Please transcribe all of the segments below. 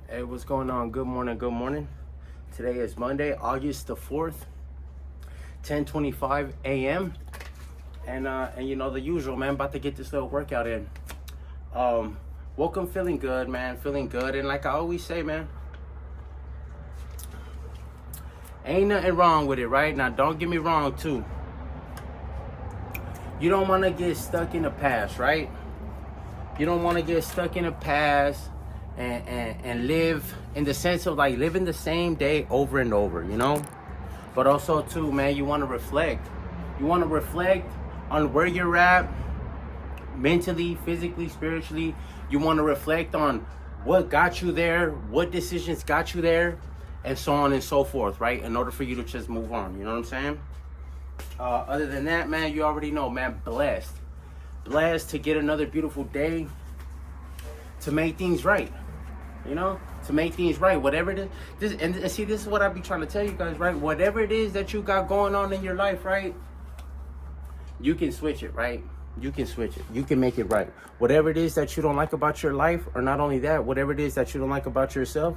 Hey, what's going on? Good morning, good morning. Today is Monday, August the 4th, 10:25 a.m. And you know the usual, man, about to get this little workout in. Woke up feeling good, man, feeling good. And like I always say, man, ain't nothing wrong with it, right? Now, don't get me wrong, too. You don't want to get stuck in the past, right? You don't want to get stuck in the past and live in the sense of like living the same day over and over, you know? But also too, man, you want to reflect. You want to reflect on where you're at mentally, physically, spiritually. You want to reflect on what got you there, what decisions got you there, and so on and so forth, right? In order for you to just move on, you know what I'm saying? Other than that, man, you already know, man, blessed to get another beautiful day, to make things right, you know, to make things right, whatever it is. And see, this is what I be trying to tell you guys, right? Whatever it is that you got going on in your life, right, you can switch it, right? You can switch it. You can make it right. Whatever it is that you don't like about your life, or not only that, whatever it is that you don't like about yourself,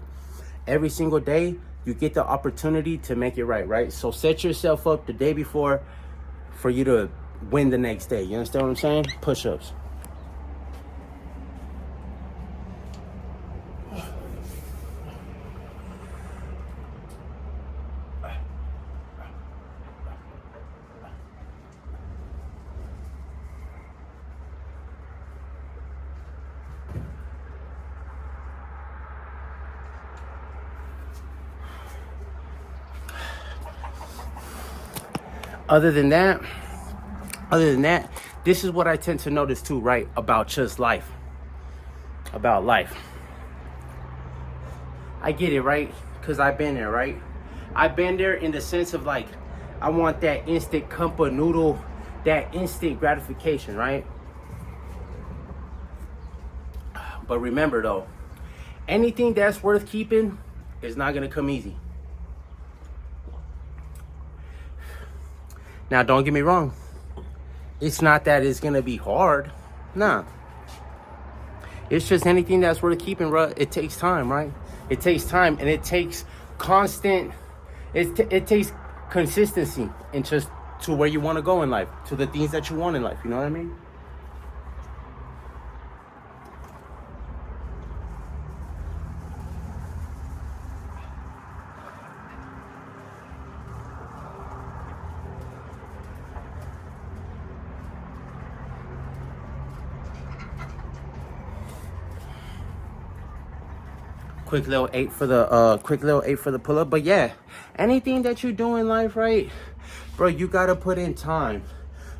every single day you get the opportunity to make it right, right? So set yourself up the day before for you to win the next day. You understand what I'm saying? Push-ups. Other than that, this is what I tend to notice too, right? About just life. About life. I get it, right? Because I've been there, right? I've been there in the sense of like, I want that instant cup of noodle, that instant gratification, right? But remember though, anything that's worth keeping is not going to come easy. Now, don't get me wrong. It's not that it's going to be hard. Nah. It's just anything that's worth keeping, bro. It takes time, right? It takes time, and it takes constant, it takes consistency and just to where you want to go in life, to the things that you want in life. You know what I mean? Quick little eight for the pull-up. But yeah, anything that you do in life, right, bro, you gotta put in time,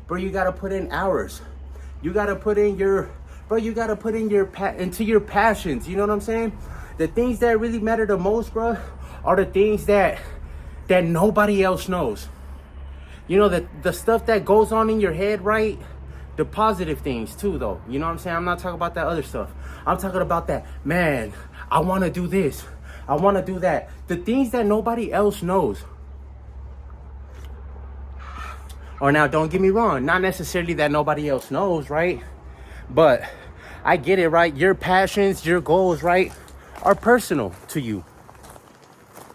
bro. You gotta put in hours. You gotta put in your, bro. You gotta put in into your passions. You know what I'm saying? The things that really matter the most, bro, are the things that nobody else knows. You know, the stuff that goes on in your head, right? The positive things too, though. You know what I'm saying? I'm not talking about that other stuff. I'm talking about that, man, I want to do this. I want to do that. The things that nobody else knows. Or now, don't get me wrong. Not necessarily that nobody else knows, right? But I get it, right? Your passions, your goals, right, are personal to you.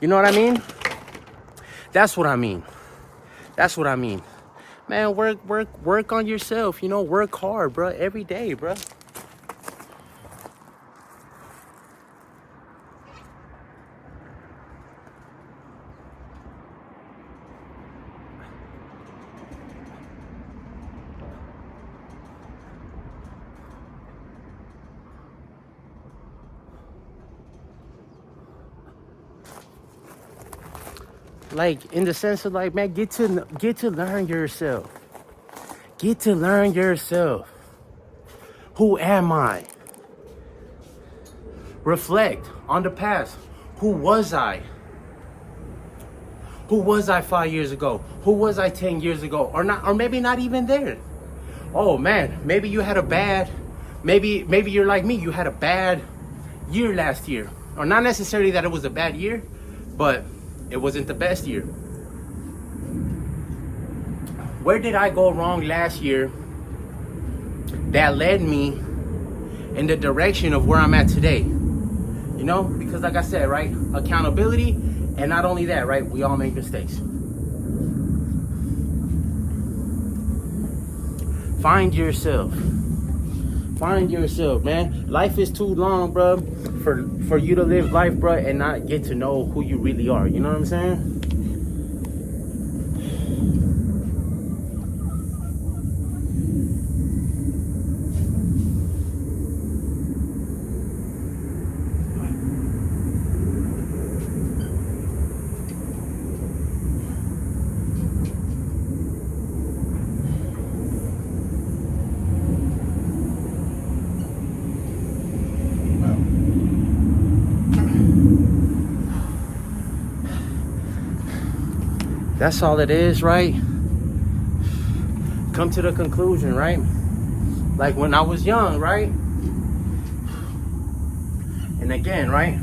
You know what I mean? That's what I mean. That's what I mean. Man, work on yourself, you know, work hard, bro, every day, bro. Like, in the sense of like, man, get to learn yourself. Get to learn yourself. Who am I? Reflect on the past. Who was I? Who was I 5 years ago? Who was I 10 years ago? Or not, or maybe not even there. Oh man, maybe you had a bad, maybe you're like me, you had a bad year last year. Or not necessarily that it was a bad year, but it wasn't the best year. Where did I go wrong last year that led me in the direction of where I'm at today? You You know, because like I said, right, accountability, and not only that, right, we all make mistakes. Find yourself. Find yourself, man. Life is too long, bro, for you to live life, bro, and not get to know who you really are. You know what I'm saying? That's all it is, right? Come to the conclusion, right? Like when I was young, right? And again, right?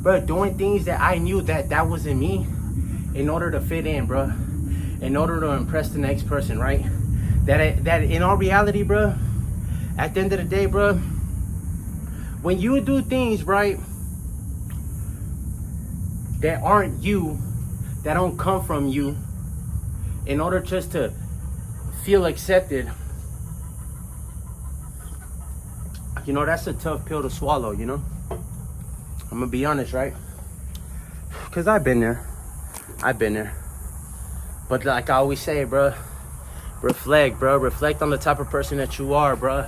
Bro, doing things that I knew that wasn't me in order to fit in, bro. In order to impress the next person, right? That in all reality, bro, at the end of the day, bro, when you do things, right, that aren't you, that don't come from you, in order just to feel accepted, you know, that's a tough pill to swallow, you know? I'm gonna be honest, right? Because I've been there. But like I always say, bro, reflect, bro. Reflect on the type of person that you are, bro.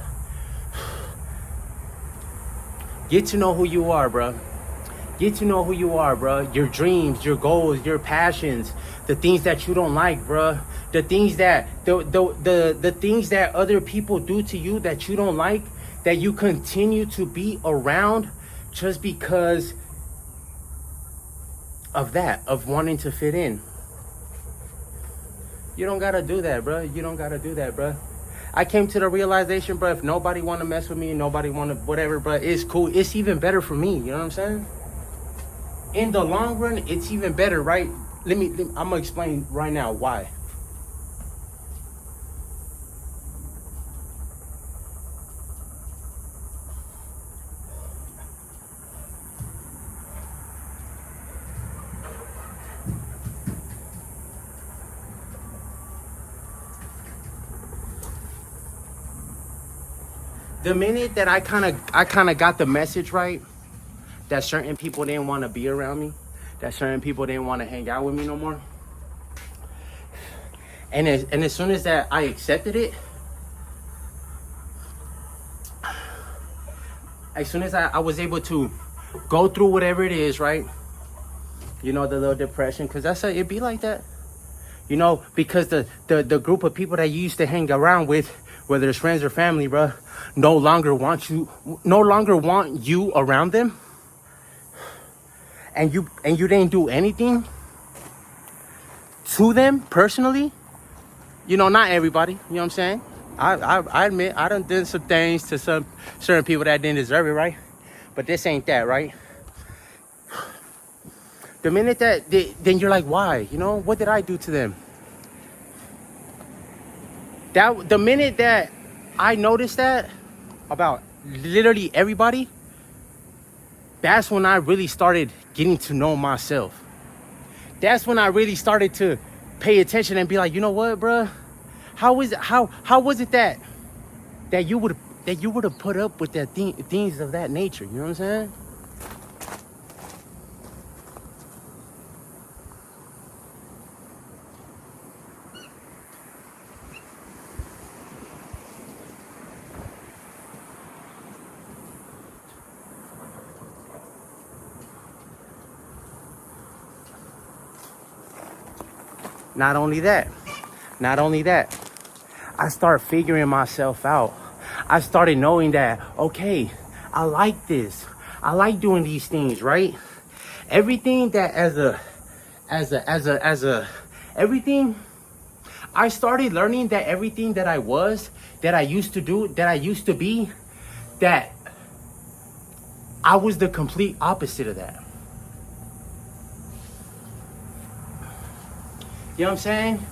Get to know who you are, bro. Get to know who you are, bro. Your dreams, your goals, your passions, the things that you don't like, bro. The things that the things that other people do to you that you don't like, that you continue to be around just because of that, of wanting to fit in. You don't gotta do that, bro. You don't gotta do that, bro. I came to the realization, bro, if nobody wanna mess with me, nobody wanna whatever, bro, it's cool. It's even better for me, you know what I'm saying? In the long run, it's even better, right? I'm gonna explain right now why. The minute that I kind of got the message right, that certain people didn't want to be around me, that certain people didn't want to hang out with me no more, and as soon as that I accepted it, as soon as I was able to go through whatever it is, right? You know, the little depression, because that's how it be like that. You know, because the group of people that you used to hang around with, whether it's friends or family, bro, no longer want you around them, and you didn't do anything to them personally. You know, not everybody. You know what I'm saying? I admit I done did some things to some certain people that didn't deserve it, right? But this ain't that, right? The minute that then you're like, why? You know, what did I do to them? That the minute that I noticed that about literally everybody, that's when I really started getting to know myself. That's when I really started to pay attention and be like, you know what, bro? How was it that you would have put up with that things of that nature? You know what I'm saying? Not only that, I start figuring myself out. I started knowing that, okay, I like this. I like doing these things, right? Everything that everything, I started learning that everything that that I used to do, that I used to be, that I was the complete opposite of that. You know what I'm saying?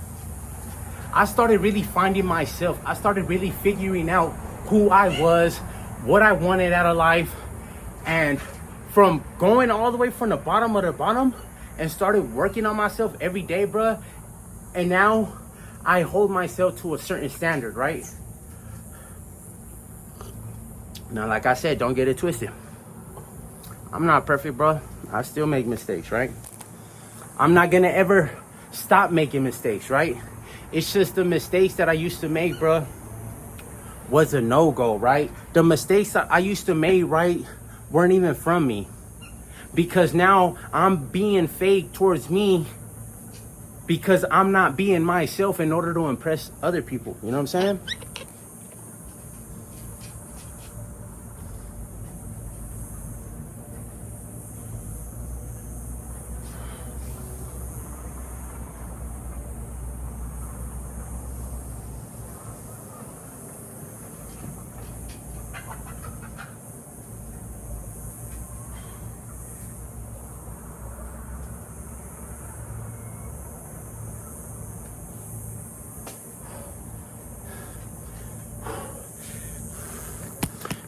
I started really finding myself. I started really figuring out who I was, what I wanted out of life, and from going all the way from the bottom of the bottom and started working on myself every day, bruh. And now I hold myself to a certain standard, right? Now, like I said, don't get it twisted. I'm not perfect, bro. I still make mistakes, right? I'm not gonna ever stop making mistakes, right? It's just the mistakes that I used to make, bro, was a no-go, right? The mistakes that I used to make, right, weren't even from me. Because now I'm being fake towards me because I'm not being myself in order to impress other people. You know what I'm saying?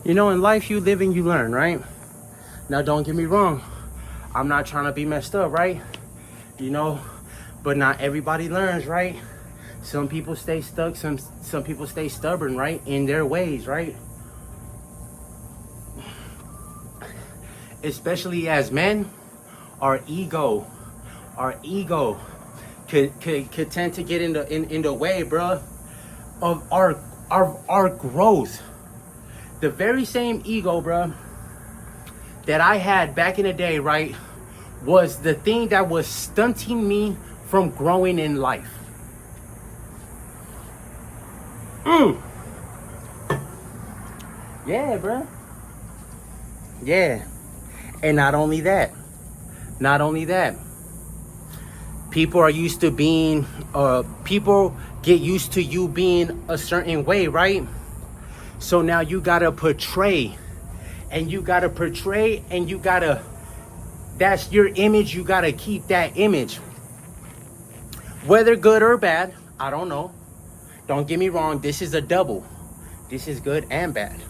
You know, in life you live and you learn, right? Now, don't get me wrong. I'm not trying to be messed up, right? You know, but not everybody learns, right? Some people stay stuck. Some people stay stubborn, right? In their ways, right? Especially as men, our ego could tend to get in the way, bro, of our growth. The very same ego, bro, that I had back in the day, right, was the thing that was stunting me from growing in life. Yeah, bro. Yeah. And not only that, people are used to being, people get used to you being a certain way, right? So now you gotta portray, and that's your image. You gotta keep that image. Whether good or bad, I don't know. Don't get me wrong, this is a double. This is good and bad.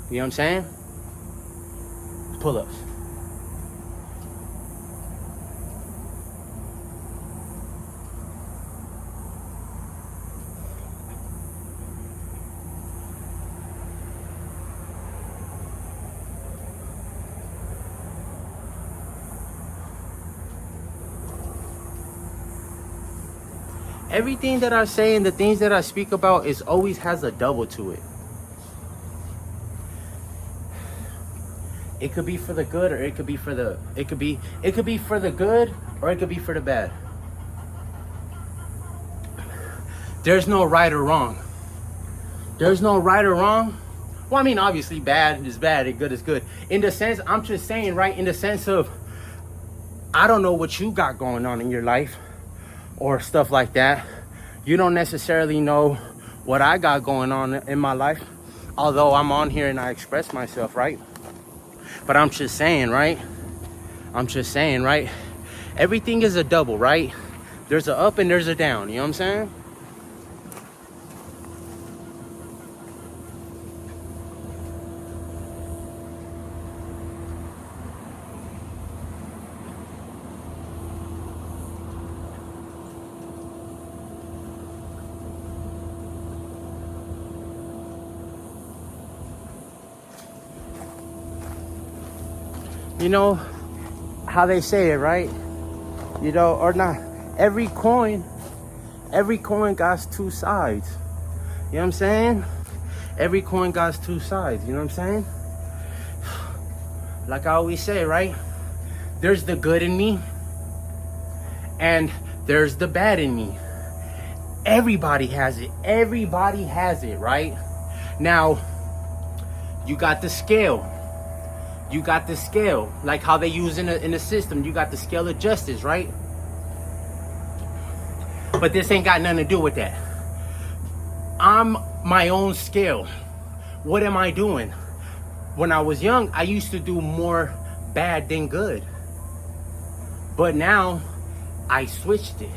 You know what I'm saying? Pull-ups. Everything that I say and the things that I speak about is always has a double to it. It could be for the good, or it could be for the good, or it could be for the bad. There's no right or wrong. There's no right or wrong. Well, I mean, obviously bad is bad and good is good. In the sense, I'm just saying, right, in the sense of, I don't know what you got going on in your life or stuff like that. You don't necessarily know what I got going on in my life, although I'm on here and I express myself, right? But I'm just saying, right? Everything is a double, right? There's a up and there's a down, you know what I'm saying? You know how they say it, right? You know, or not. Every coin got two sides. You know what I'm saying? Every coin got two sides. You know what I'm saying? Like I always say, right? There's the good in me, and there's the bad in me. Everybody has it. Everybody has it, right? Now, you got the scale. You got the scale, like how they use in the system. You got the scale of justice, right? But this ain't got nothing to do with that. I'm my own scale. What am I doing? When I was young, I used to do more bad than good. But now, I switched it.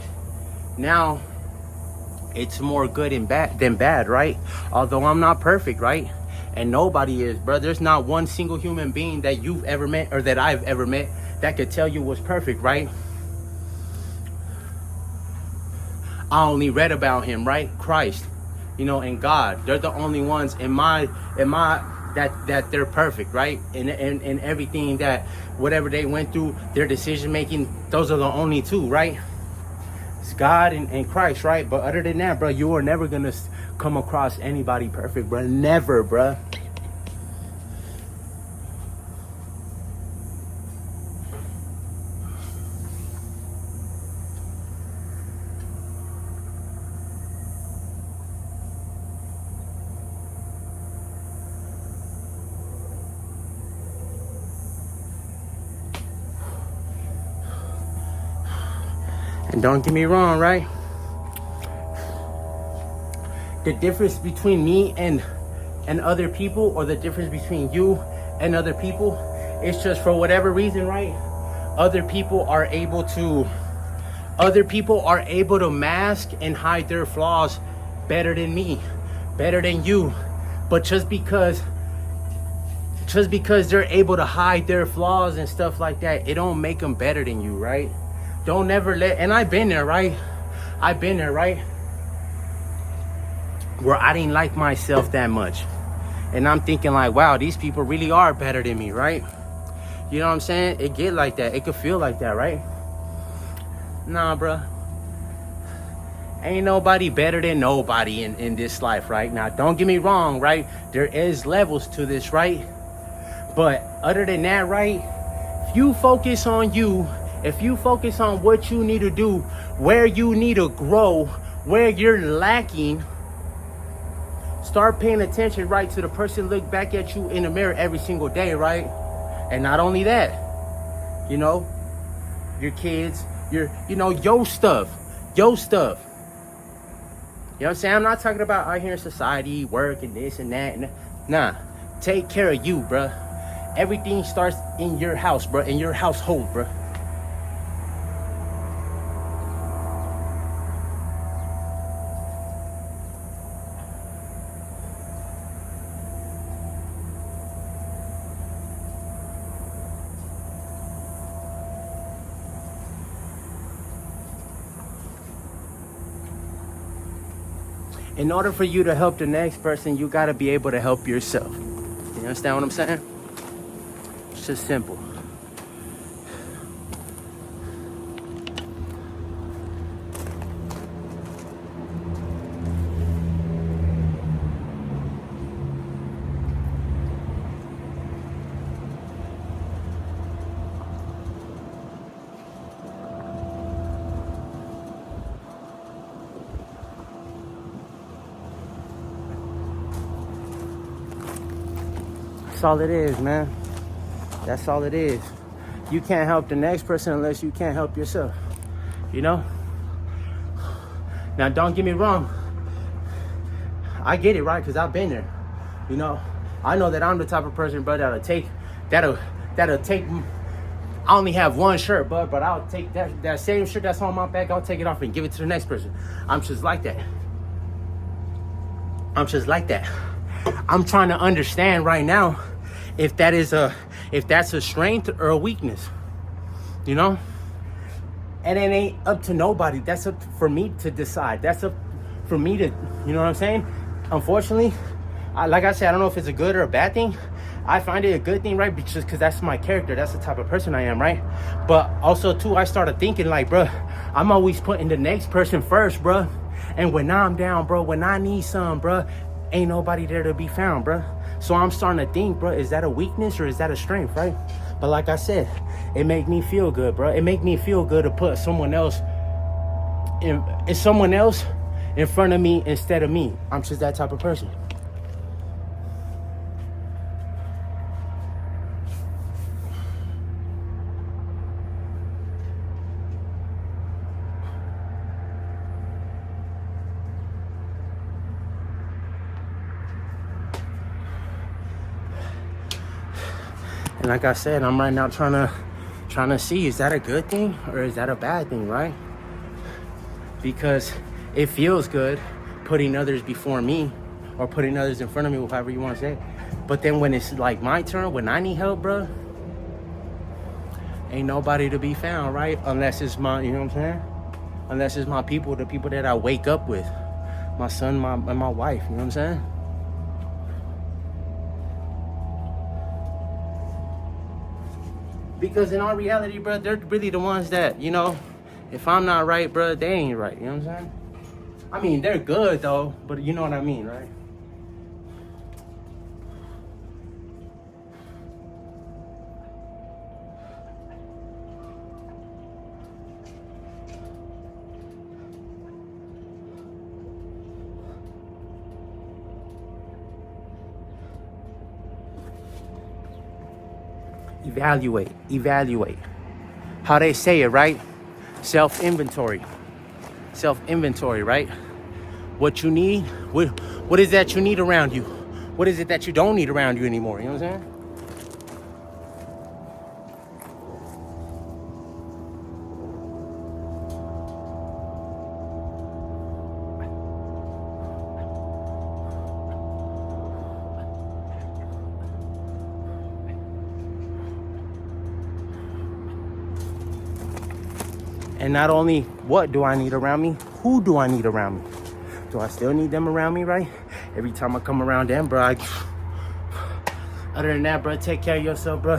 Now, it's more good and bad than bad, right? Although I'm not perfect, right? And nobody is, bro. There's not one single human being that you've ever met or that I've ever met that could tell you was perfect, right? I only read about him, right? Christ, you know, and God. They're the only ones in my that they're perfect, right? And everything that whatever they went through, their decision making, those are the only two, right? It's God and Christ, right? But other than that, bro, you are never gonna come across anybody perfect, bro. Never, bro. And don't get me wrong, right? The difference between me and other people, or the difference between you and other people, it's just for whatever reason, right? Other people are able to mask and hide their flaws better than me, better than you. But just because they're able to hide their flaws and stuff like that, it don't make them better than you, right? Don't ever and I've been there, right? Where I didn't like myself that much. And I'm thinking like, wow, these people really are better than me, right? You know what I'm saying? It get like that. It could feel like that, right? Nah, bruh. Ain't nobody better than nobody in this life, right? Now, don't get me wrong, right? There is levels to this, right? But other than that, right? If you focus on you, if you focus on what you need to do, where you need to grow, where you're lacking, start paying attention, right, to the person look back at you in the mirror every single day, right? And not only that, you know, your kids, your stuff. You know what I'm saying? I'm not talking about out here in society, work and this and that. Nah, take care of you, bruh. Everything starts in your house, bruh, in your household, bruh. In order for you to help the next person, you got to be able to help yourself. You understand what I'm saying? It's just simple. That's all it is, man. That's all it is. You can't help the next person unless you can't help yourself. You know? Now, don't get me wrong. I get it, right? Because I've been there. You know? I know that I'm the type of person, bro, that'll take. I only have one shirt, but I'll take that same shirt that's on my back. I'll take it off and give it to the next person. I'm just like that. I'm trying to understand right now if that's a strength or a weakness, you know? And it ain't up to nobody. That's up for me to decide. That's up for me to, you know what I'm saying? Unfortunately, like I said, I don't know if it's a good or a bad thing. I find it a good thing, right? Just because that's my character. That's the type of person I am, right? But also, too, I started thinking like, bro, I'm always putting the next person first, bro. And when I'm down, bro, when I need some, bro, ain't nobody there to be found, bro. So I'm starting to think, bro, is that a weakness or is that a strength, right? But like I said, it make me feel good, bro. It make me feel good to put someone else in front of me instead of me. I'm just that type of person. And like I said, I'm right now trying to see, is that a good thing or is that a bad thing, right? Because it feels good putting others before me or putting others in front of me, however you want to say it. But then when it's like my turn, when I need help, bro, ain't nobody to be found, right? Unless it's my, you know what I'm saying? Unless it's my people, the people that I wake up with. My son, and my wife, you know what I'm saying? Because in our reality, bro, they're really the ones that, you know, if I'm not right, bro, they ain't right, you know what I'm saying? I mean, they're good though, but you know what I mean, right? Evaluate. How they say it, right? Self-inventory, right? What you need, what is that you need around you? What is it that you don't need around you anymore? You know what I'm saying? And not only what do I need around me, who do I need around me? Do I still need them around me, right? Every time I come around them, bro, other than that, bro, take care of yourself, bro.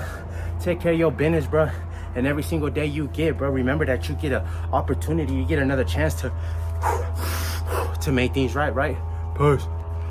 Take care of your business, bro. And every single day you get, bro, remember that you get an opportunity, you get another chance to make things right? Peace.